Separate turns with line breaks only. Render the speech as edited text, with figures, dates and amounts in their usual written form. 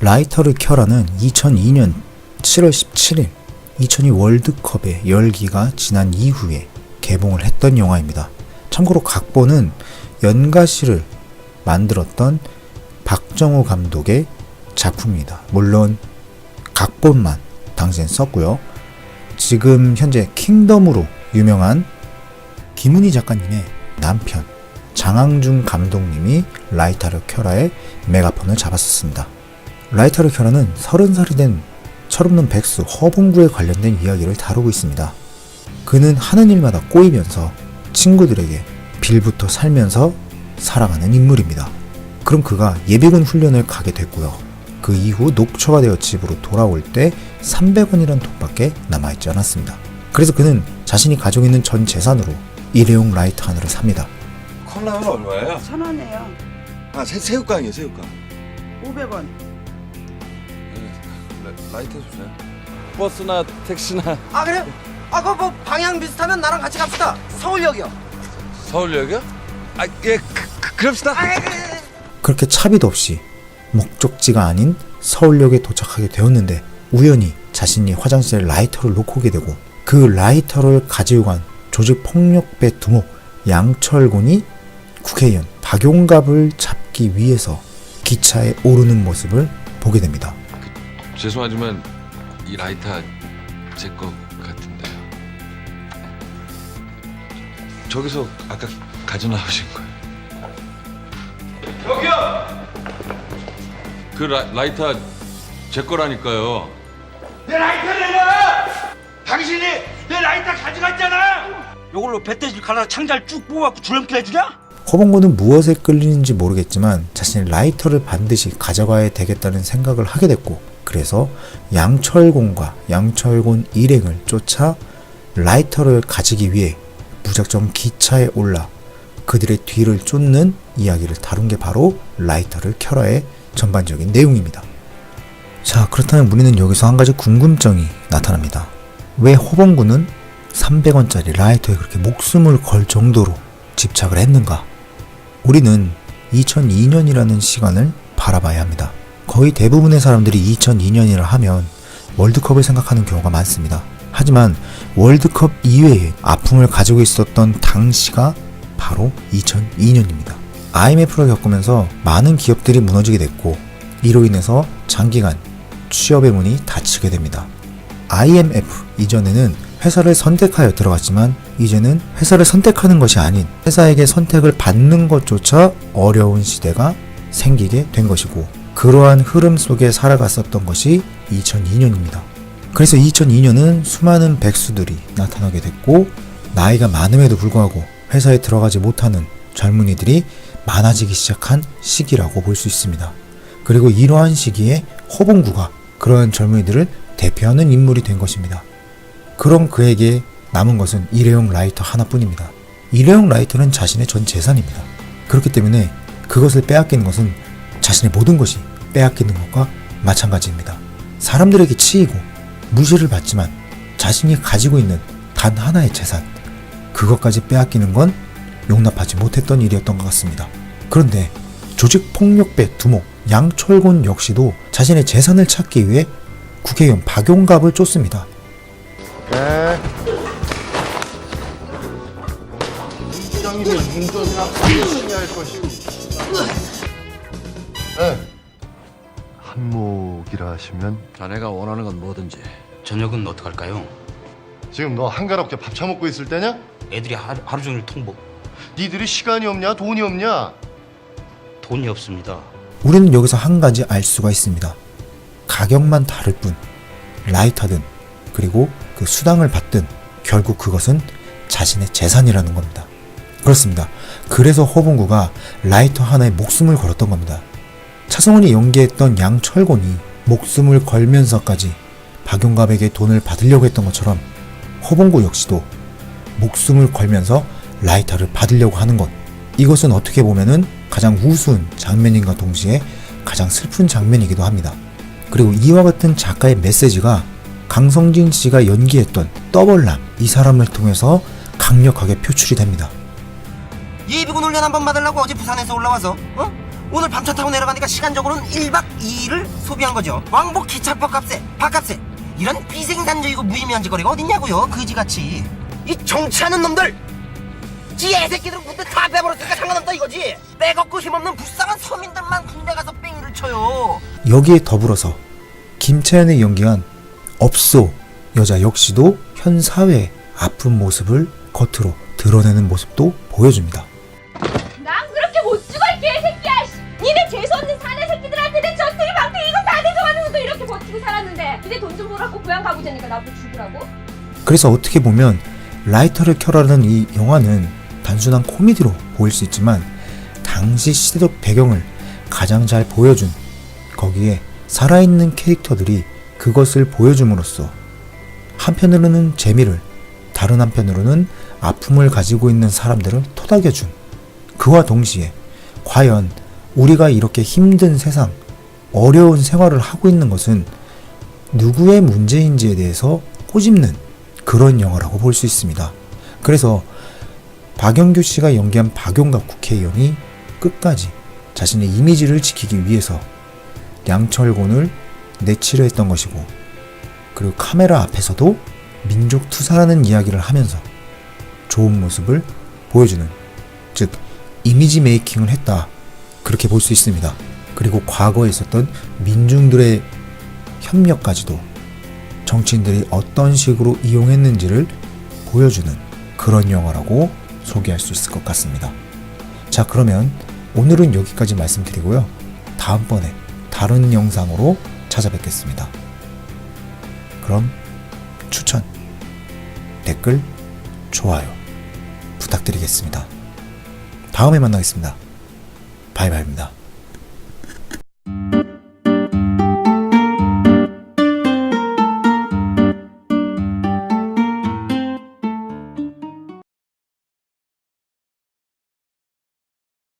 라이터를 켜라는 2002년 7월 17일 2002 월드컵의 열기가 지난 이후에 개봉을 했던 영화입니다. 참고로 각본은 연가시를 만들었던 박정호 감독의 작품입니다. 물론 각본만 당시엔 썼고요. 지금 현재 킹덤으로 유명한 김은희 작가님의 남편 장항준 감독님이 라이터를 켜라의 메가폰을 잡았었습니다. 라이터를 켜라는 30살이 된 철없는 백수 허봉구에 관련된 이야기를 다루고 있습니다. 그는 하는 일마다 꼬이면서 친구들에게 빌부터 살면서 살아가는 인물입니다. 그럼 그가 예비군 훈련을 가게 됐고요. 그 이후 녹초가 되어 집으로 돌아올 때 300원이란 돈밖에 남아있지 않았습니다. 그래서 그는 자신이 가지고 있는 전 재산으로 일회용 라이터 하나를 삽니다.
컵라면 얼마예요?
1,000원이에요.
아, 새우깡이요, 새우깡.
500원.
라이터 주세요. 버스나 택시나.
아 그래요? 아 그거 뭐 방향 비슷하면 나랑 같이 갑시다. 서울역이요.
서울역이요? 아, 예, 그럽시다.
그렇게 차비도 없이 목적지가 아닌 서울역에 도착하게 되었는데 우연히 자신이 화장실에 라이터를 놓고 오게 되고 그 라이터를 가지고 간 조직폭력배 두목 양철곤이 국회의원 박용갑을 잡기 위해서 기차에 오르는 모습을 보게 됩니다.
죄송하지만 이 라이터 제 거 같은데요. 저기서 아까 가져 나오신 거예요.
여기요!
그 라이터 제 거라니까요.
내 라이터 내놔! 당신이 내 라이터 가져갔잖아!
요걸로 배때질 갈아 창잘 쭉 뽑아갖고 줄넘기 해주냐?
허봉구는 무엇에 끌리는지 모르겠지만 자신의 라이터를 반드시 가져가야 되겠다는 생각을 하게 됐고 그래서 양철곤과 양철곤 일행을 쫓아 라이터를 가지기 위해 무작정 기차에 올라 그들의 뒤를 쫓는 이야기를 다룬 게 바로 라이터를 켜라의 전반적인 내용입니다. 자, 그렇다면 우리는 여기서 한 가지 궁금증이 나타납니다. 왜 허봉구는 300원짜리 라이터에 그렇게 목숨을 걸 정도로 집착을 했는가? 우리는 2002년이라는 시간을 바라봐야 합니다. 거의 대부분의 사람들이 2002년이라 하면 월드컵을 생각하는 경우가 많습니다. 하지만 월드컵 이외에 아픔을 가지고 있었던 당시가 바로 2002년입니다. IMF를 겪으면서 많은 기업들이 무너지게 됐고 이로 인해서 장기간 취업의 문이 닫히게 됩니다. IMF 이전에는 회사를 선택하여 들어갔지만 이제는 회사를 선택하는 것이 아닌 회사에게 선택을 받는 것조차 어려운 시대가 생기게 된 것이고 그러한 흐름 속에 살아갔었던 것이 2002년입니다. 그래서 2002년은 수많은 백수들이 나타나게 됐고 나이가 많음에도 불구하고 회사에 들어가지 못하는 젊은이들이 많아지기 시작한 시기라고 볼 수 있습니다. 그리고 이러한 시기에 허봉구가 그러한 젊은이들을 대표하는 인물이 된 것입니다. 그럼 그에게 남은 것은 일회용 라이터 하나뿐입니다. 일회용 라이터는 자신의 전 재산입니다. 그렇기 때문에 그것을 빼앗기는 것은 자신의 모든 것이 빼앗기는 것과 마찬가지입니다. 사람들에게 치이고 무시를 받지만 자신이 가지고 있는 단 하나의 재산, 그것까지 빼앗기는 건 용납하지 못했던 일이었던 것 같습니다. 그런데 조직폭력배 두목 양철곤 역시도 자신의 재산을 찾기 위해 국회의원 박용갑을 쫓습니다.
네. 이장님의 운전이나 판단해야 할 것이고. 네. 한몫이라 하시면
자네가 원하는 건 뭐든지. 저녁은 어떡할까요?
지금 너 한가롭게 밥 처먹고 있을 때냐?
애들이 하루 종일 통보.
니들이 시간이 없냐? 돈이 없냐?
돈이 없습니다.
우리는 여기서 한 가지 알 수가 있습니다. 가격만 다를 뿐 라이터든 그리고 그 수당을 받든 결국 그것은 자신의 재산이라는 겁니다. 그렇습니다. 그래서 허봉구가 라이터 하나에 목숨을 걸었던 겁니다. 차성원이 연기했던 양철곤이 목숨을 걸면서까지 박용갑에게 돈을 받으려고 했던 것처럼 허봉구 역시도 목숨을 걸면서 라이터를 받으려고 하는 것, 이것은 어떻게 보면은 가장 우스운 장면인과 동시에 가장 슬픈 장면이기도 합니다. 그리고 이와 같은 작가의 메시지가 강성진 씨가 연기했던 떠벌남 이 사람을 통해서 강력하게 표출이 됩니다.
예비군 훈련 한번 받으려고 어제 부산에서 올라와서 오늘 밤차 타고 내려가니까 시간적으로는 1박 2일을 소비한 거죠. 왕복 기차표 값에 밥값에 이런 비생산적이고 무의미한 짓거리가 어딨냐고요. 그지같이. 이 정치하는 놈들, 지 애새끼들은 군대 다 빼버렸으니까 상관없다 이거지. 빼갖고 힘없는 불쌍한 서민들만 군대 가서 뺑이를 쳐요.
여기에 더불어서 김채연이 연기한 업소 여자 역시도 현 사회의 아픈 모습을 겉으로 드러내는 모습도 보여줍니다.
난 그렇게 못 죽어 이 개새끼야. 니네 재수없는 사내 새끼들한테는 전쟁이 방패 이거 다 대줘가지고도 이렇게 버티고 살았는데 니네 돈 좀 벌었고 고향 가보자니까 나보고 죽으라고?
그래서 어떻게 보면 라이터를 켜라는 이 영화는 단순한 코미디로 보일 수 있지만 당시 시대적 배경을 가장 잘 보여준, 거기에 살아있는 캐릭터들이 그것을 보여줌으로써 한편으로는 재미를, 다른 한편으로는 아픔을 가지고 있는 사람들을 토닥여준, 그와 동시에 과연 우리가 이렇게 힘든 세상, 어려운 생활을 하고 있는 것은 누구의 문제인지에 대해서 꼬집는 그런 영화라고 볼 수 있습니다. 그래서 박영규 씨가 연기한 박용갑 국회의원이 끝까지 자신의 이미지를 지키기 위해서 양철곤을 내치려 했던 것이고, 그리고 카메라 앞에서도 민족 투사라는 이야기를 하면서 좋은 모습을 보여주는, 즉 이미지 메이킹을 했다, 그렇게 볼 수 있습니다. 그리고 과거에 있었던 민중들의 협력까지도 정치인들이 어떤 식으로 이용했는지를 보여주는 그런 영화라고 소개할 수 있을 것 같습니다. 자, 그러면 오늘은 여기까지 말씀드리고요. 다음번에 다른 영상으로 찾아뵙겠습니다. 그럼 추천, 댓글, 좋아요 부탁드리겠습니다. 다음에 만나겠습니다. 바이바이입니다.